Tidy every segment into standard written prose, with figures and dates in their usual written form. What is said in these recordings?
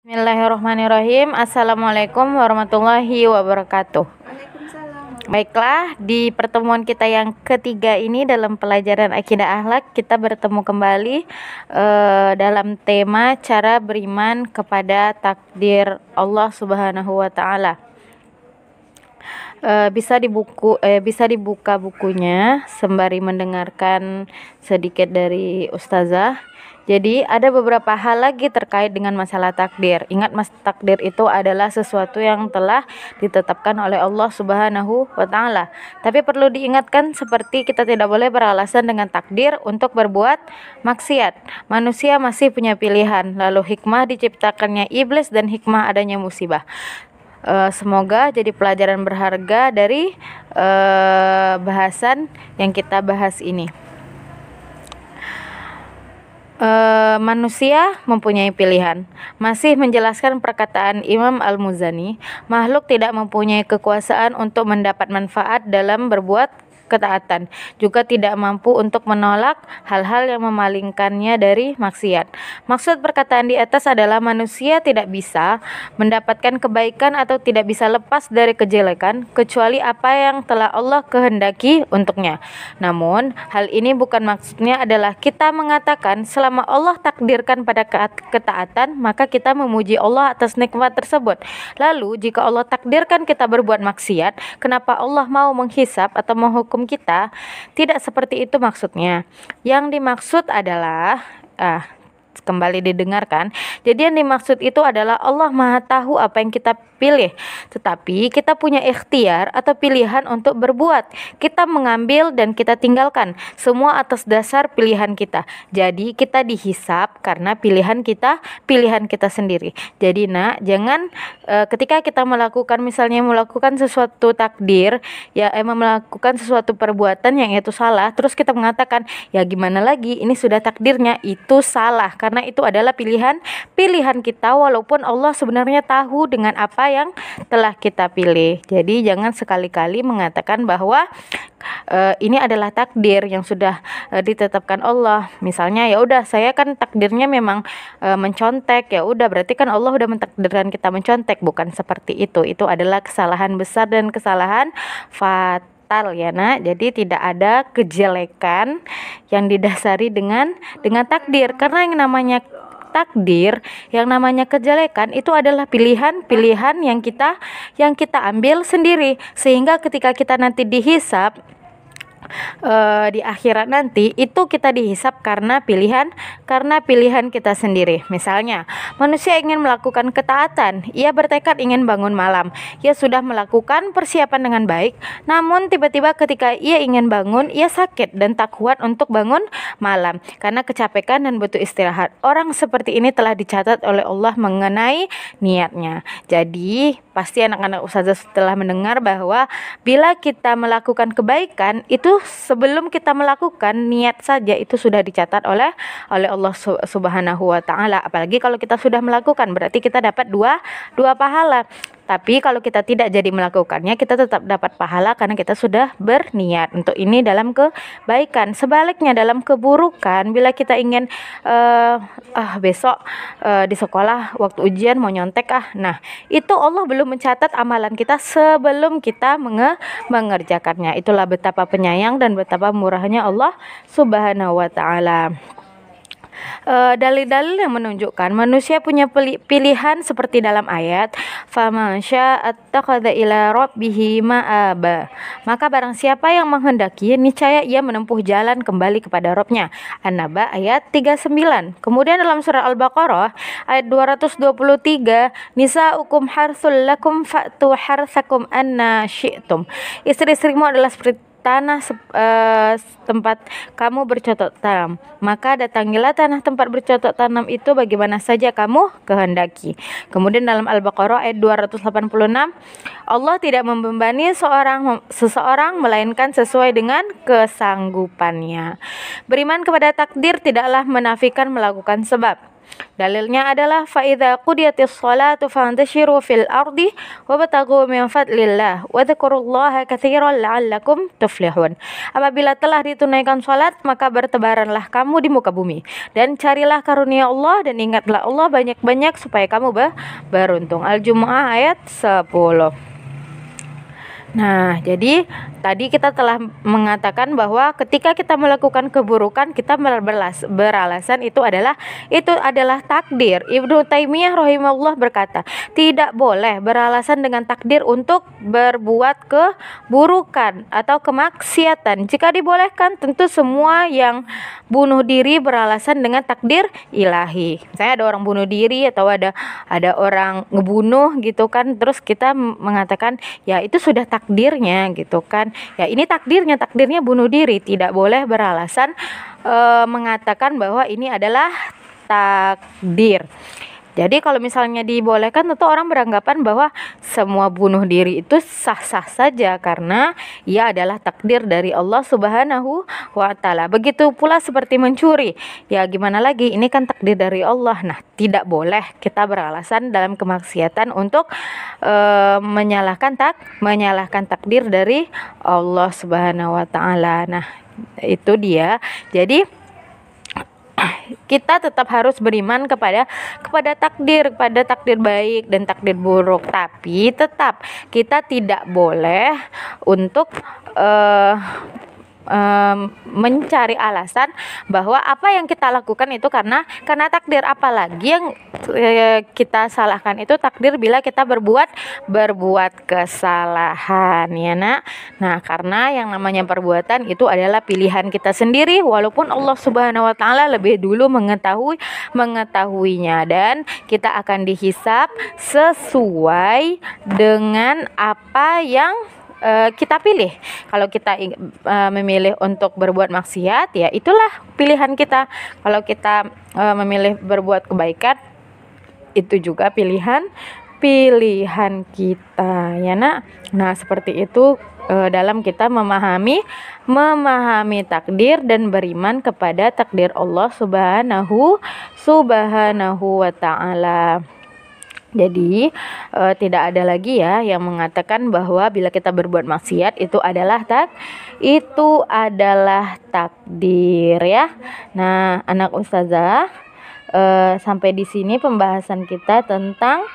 Bismillahirrahmanirrahim. Assalamualaikum warahmatullahi wabarakatuh. Waalaikumsalam. Baiklah, di pertemuan kita yang ketiga ini dalam pelajaran akidah akhlak, kita bertemu kembali dalam tema cara beriman kepada takdir Allah Subhanahu wa taala. Bisa dibuka bukunya sembari mendengarkan sedikit dari ustazah. Jadi ada beberapa hal lagi terkait dengan masalah takdir. Ingat, takdir itu adalah sesuatu yang telah ditetapkan oleh Allah Subhanahu wa taala. Tapi perlu diingatkan, seperti kita tidak boleh beralasan dengan takdir untuk berbuat maksiat. Manusia masih punya pilihan. Lalu hikmah diciptakannya iblis dan hikmah adanya musibah. Semoga jadi pelajaran berharga dari bahasan yang kita bahas ini. Manusia mempunyai pilihan. Masih menjelaskan perkataan Imam Al-Muzani, makhluk tidak mempunyai kekuasaan untuk mendapat manfaat dalam berbuat ketaatan, juga tidak mampu untuk menolak hal-hal yang memalingkannya dari maksiat. Maksud perkataan di atas adalah manusia tidak bisa mendapatkan kebaikan atau tidak bisa lepas dari kejelekan kecuali apa yang telah Allah kehendaki untuknya. Namun, hal ini bukan maksudnya adalah kita mengatakan selama Allah takdirkan pada ketaatan, maka kita memuji Allah atas nikmat tersebut. Lalu, jika Allah takdirkan kita berbuat maksiat, kenapa Allah mau menghisap atau menghukum kita? Tidak seperti itu maksudnya. Yang dimaksud adalah kembali didengarkan. Jadi yang dimaksud itu adalah Allah Maha tahu apa yang kita pilih, tetapi kita punya ikhtiar atau pilihan untuk berbuat. Kita mengambil dan kita tinggalkan, semua atas dasar pilihan kita. Jadi kita dihisap karena pilihan kita sendiri. Jadi jangan ketika kita melakukan sesuatu takdir, melakukan sesuatu perbuatan yang itu salah, terus kita mengatakan, ya gimana lagi, ini sudah takdirnya. Itu salah, karena itu adalah pilihan kita, walaupun Allah sebenarnya tahu dengan apa yang telah kita pilih. Jadi jangan sekali-kali mengatakan bahwa ini adalah takdir yang sudah ditetapkan Allah. Misalnya, ya udah, saya kan takdirnya memang mencontek, ya udah berarti kan Allah udah mentakdirkan kita mencontek. Bukan seperti itu. Itu adalah kesalahan besar dan kesalahan fatal, ya nak. Jadi tidak ada kejelekan yang didasari dengan takdir, karena yang namanya takdir, yang namanya kejelekan itu adalah pilihan yang kita ambil sendiri, sehingga ketika kita nanti dihisap di akhirat nanti, itu kita dihisap karena pilihan kita sendiri. Misalnya, manusia ingin melakukan ketaatan, ia bertekad ingin bangun malam, ia sudah melakukan persiapan dengan baik, namun tiba-tiba ketika ia ingin bangun, ia sakit dan tak kuat untuk bangun malam karena kecapekan dan butuh istirahat. Orang seperti ini telah dicatat oleh Allah mengenai niatnya. Jadi pasti anak-anak ustazah setelah mendengar bahwa bila kita melakukan kebaikan, itu sebelum kita melakukan, niat saja itu sudah dicatat oleh Allah Subhanahu wa taala. Apalagi kalau kita sudah melakukan, berarti kita dapat dua pahala. Tapi kalau kita tidak jadi melakukannya, kita tetap dapat pahala karena kita sudah berniat untuk ini dalam kebaikan. Sebaliknya dalam keburukan, bila kita ingin besok di sekolah waktu ujian mau nyontek nah itu Allah belum mencatat amalan kita sebelum kita mengerjakannya. Itulah betapa penyayang dan betapa murahnya Allah Subhanahu wa taala. Dalil-dalil yang menunjukkan manusia punya pilihan seperti dalam ayat, faman syaa'a attakhadha ila rabbih ma'aba. Maka barang siapa yang menghendaki, niscaya ia menempuh jalan kembali kepada Rabb-nya. An-Naba ayat 39. Kemudian dalam surah Al-Baqarah ayat 223, nisa'ukum harsul lakum fa'tu harsakum anna syi'tum. Istri-istrimu adalah seperti tanah tempat kamu bercocok tanam, maka datangilah tanah tempat bercocok tanam itu bagaimana saja kamu kehendaki. Kemudian dalam Al-Baqarah ayat 286, Allah tidak membebani seseorang melainkan sesuai dengan kesanggupannya. Beriman kepada takdir tidaklah menafikan melakukan sebab. Dalilnya adalah fa idza qudiyatis shalatu fantashiru fil ardi wabtaghu min fadlillah wa dzkurullaha katsiran la'allakum tuflihun. Apabila telah ditunaikan salat, maka bertebaranlah kamu di muka bumi dan carilah karunia Allah dan ingatlah Allah banyak-banyak supaya kamu beruntung. Al-Jumu'ah ayat 10. Nah, jadi tadi kita telah mengatakan bahwa ketika kita melakukan keburukan, kita beralasan itu adalah takdir. Ibnu Taimiyah rahimahullah berkata, tidak boleh beralasan dengan takdir untuk berbuat keburukan atau kemaksiatan. Jika dibolehkan, tentu semua yang bunuh diri beralasan dengan takdir ilahi. Misalnya ada orang bunuh diri atau ada orang ngebunuh gitu kan, terus kita mengatakan ya itu sudah takdirnya gitu kan. Ya ini takdirnya bunuh diri. Tidak boleh beralasan mengatakan bahwa ini adalah takdir. Jadi kalau misalnya dibolehkan, tentu orang beranggapan bahwa semua bunuh diri itu sah-sah saja karena ia adalah takdir dari Allah Subhanahu wa taala. Begitu pula seperti mencuri. Ya gimana lagi, ini kan takdir dari Allah. Nah, tidak boleh kita beralasan dalam kemaksiatan untuk menyalahkan takdir dari Allah Subhanahu wa taala. Nah, itu dia. Jadi kita tetap harus beriman kepada takdir baik dan takdir buruk, tapi tetap kita tidak boleh untuk mencari alasan bahwa apa yang kita lakukan itu karena takdir. Apalagi yang kita salahkan itu takdir bila kita berbuat kesalahan, ya nak. Nah, karena yang namanya perbuatan itu adalah pilihan kita sendiri, walaupun Allah Subhanahu wa taala lebih dulu mengetahuinya, dan kita akan dihisab sesuai dengan apa yang kita pilih. Kalau kita memilih untuk berbuat maksiat, ya itulah pilihan kita. Kalau kita memilih berbuat kebaikan, itu juga pilihan kita, ya nak. Nah, seperti itu dalam kita memahami takdir dan beriman kepada takdir Allah Subhanahu wa taala. Jadi tidak ada lagi ya yang mengatakan bahwa bila kita berbuat maksiat itu adalah takdir, ya. Nah, anak ustazah, sampai di sini pembahasan kita tentang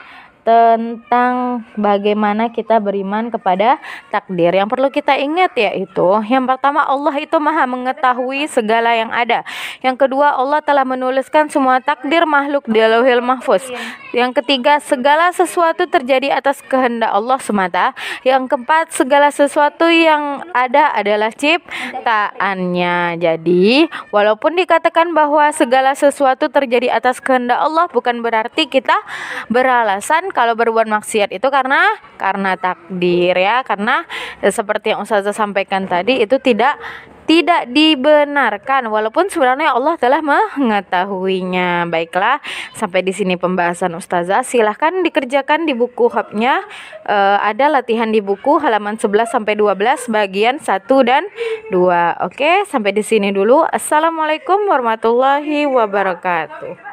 bagaimana kita beriman kepada takdir. Yang perlu kita ingat yaitu, yang pertama, Allah itu Maha mengetahui segala yang ada. Yang kedua, Allah telah menuliskan semua takdir makhluk di Lauhil Mahfuz. Yang ketiga, segala sesuatu terjadi atas kehendak Allah semata. Yang keempat, segala sesuatu yang ada adalah ciptaannya. Jadi, walaupun dikatakan bahwa segala sesuatu terjadi atas kehendak Allah, bukan berarti kita beralasan kalau berbuat maksiat itu karena takdir, ya. Karena seperti yang Ustazah sampaikan tadi, itu tidak dibenarkan, walaupun sebenarnya Allah telah mengetahuinya. Baiklah, sampai di sini pembahasan Ustazah. Silahkan dikerjakan di buku hubnya. Ada latihan di buku halaman 11 sampai 12 bagian 1 dan 2. Oke, sampai di sini dulu. Assalamualaikum warahmatullahi wabarakatuh.